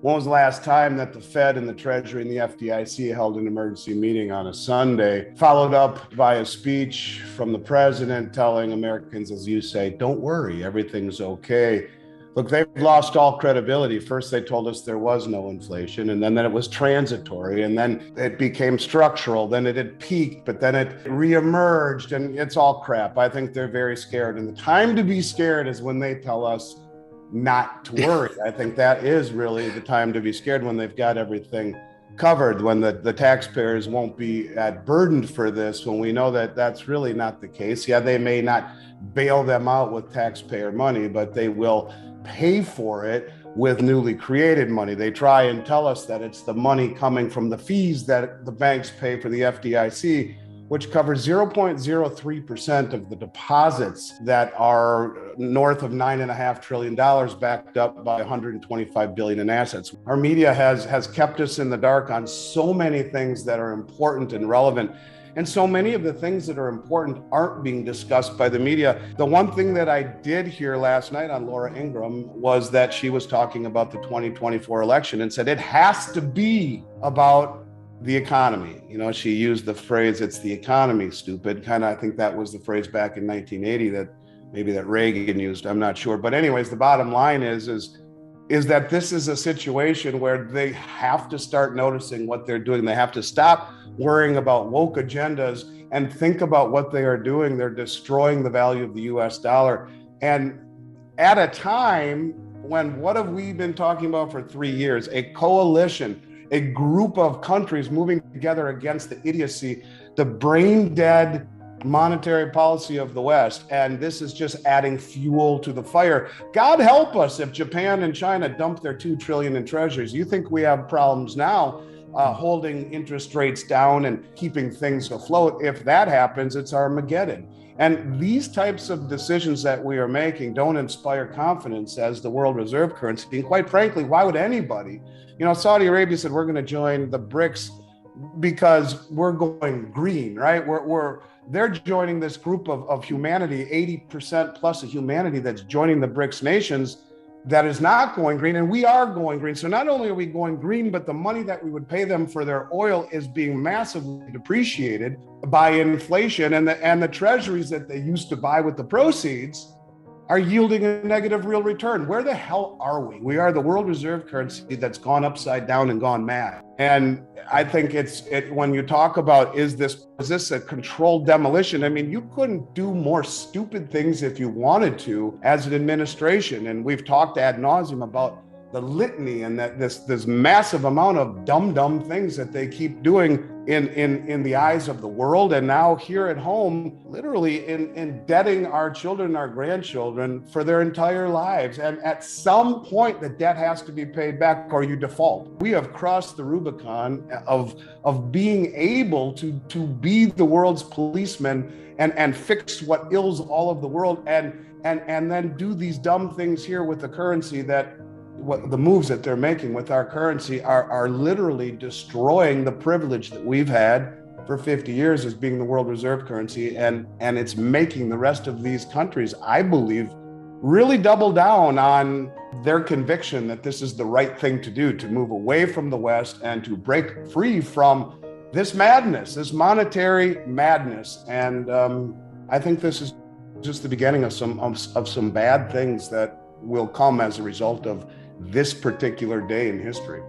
when was the last time that the Fed and the Treasury and the FDIC held an emergency meeting on a Sunday, followed up by a speech from the president telling Americans, as you say, don't worry, everything's okay. Look, they've lost all credibility. First, they told us there was no inflation, and then that it was transitory, and then it became structural. Then it had peaked, but then it reemerged, and it's all crap. I think they're very scared. And the time to be scared is when they tell us not to worry. I think that is really the time to be scared, when they've got everything covered, when the taxpayers won't be burdened for this, when we know that that's really not the case. Yeah, they may not bail them out with taxpayer money, but they will pay for it with newly created money. They try and tell us that it's the money coming from the fees that the banks pay for the FDIC, which covers 0.03% of the deposits that are north of $9.5 trillion, backed up by $125 billion in assets. Our media has kept us in the dark on so many things that are important and relevant. And so many of the things that are important aren't being discussed by the media. The one thing that I did hear last night on Laura Ingraham was that she was talking about the 2024 election and said it has to be about the economy. You know, she used the phrase, it's the economy, stupid. Kind of, I think that was the phrase back in 1980 that Reagan used. I'm not sure. But anyways, the bottom line is that this is a situation where they have to start noticing what they're doing. They have to stop worrying about woke agendas and think about what they are doing. They're destroying the value of the US dollar. And at a time when, what have we been talking about for 3 years? A coalition, a group of countries moving together against the idiocy, the brain dead monetary policy of the West. And this is just adding fuel to the fire. God help us if Japan and China dump their $2 trillion in treasuries. You think we have problems now holding interest rates down and keeping things afloat? If that happens, it's Armageddon. And these types of decisions that we are making don't inspire confidence as the world reserve currency. And quite frankly, why would anybody? You know, Saudi Arabia said we're going to join the BRICS because we're going green, right? They're joining this group of humanity, 80% plus of humanity that's joining the BRICS nations that is not going green, and we are going green. So not only are we going green, but the money that we would pay them for their oil is being massively depreciated by inflation, and the treasuries that they used to buy with the proceeds are yielding a negative real return. Where the hell are we? We are the world reserve currency that's gone upside down and gone mad. And I think when you talk about, is this a controlled demolition? I mean, you couldn't do more stupid things if you wanted to as an administration. And we've talked ad nauseum about the litany and that this massive amount of dumb things that they keep doing in the eyes of the world, and now here at home, literally indebting our children, our grandchildren for their entire lives. And at some point, the debt has to be paid back or you default. We have crossed the Rubicon of being able to be the world's policeman and fix what ills all of the world, and then do these dumb things here with the currency that what the moves that they're making with our currency are literally destroying the privilege that we've had for 50 years as being the world reserve currency. And it's making the rest of these countries, I believe, really double down on their conviction that this is the right thing to do, to move away from the West and to break free from this madness, this monetary madness. And I think this is just the beginning of some bad things that will come as a result of this particular day in history.